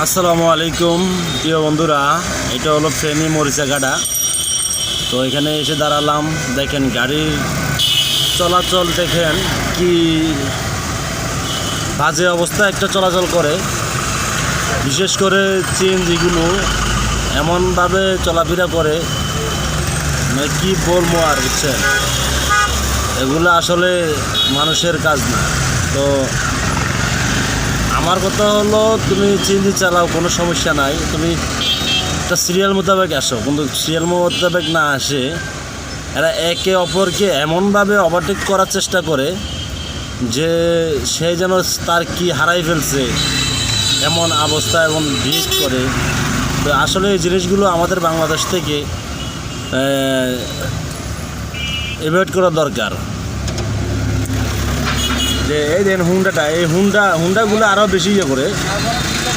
আসসালামু আলাইকুম প্রিয় বন্ধুরা, এটা হলো ফেনী মরিচাগাড়া। তো এখানে এসে দাঁড়ালাম, দেখেন গাড়ির চলাচল দেখেন কি বাজে অবস্থা একটা চলাচল করে। বিশেষ করে সিএনজিগুলো এমনভাবে চলাফেরা করে, মানে কি বলবো আর, বুঝছেন, এগুলো আসলে মানুষের কাজ না। তো আমার কথা হলো, তুমি সিএনজি চালাও, কোনো সমস্যা নাই, তুমি একটা সিরিয়াল মোতাবেক আসো। কিন্তু সিরিয়াল মোতাবেক না আসে এরা একে অপরকে এমনভাবে ওভারটেক করার চেষ্টা করে যে সে যেন তার কি হারাই ফেলছে এমন অবস্থা, এবং ভিড় করে। তো আসলে এই জিনিসগুলো আমাদের বাংলাদেশ থেকে এভয়েড করা দরকার। যে এই দেন হুন্ডাটা, এই হুন্ডাগুলো আরও বেশি ইয়ে করে,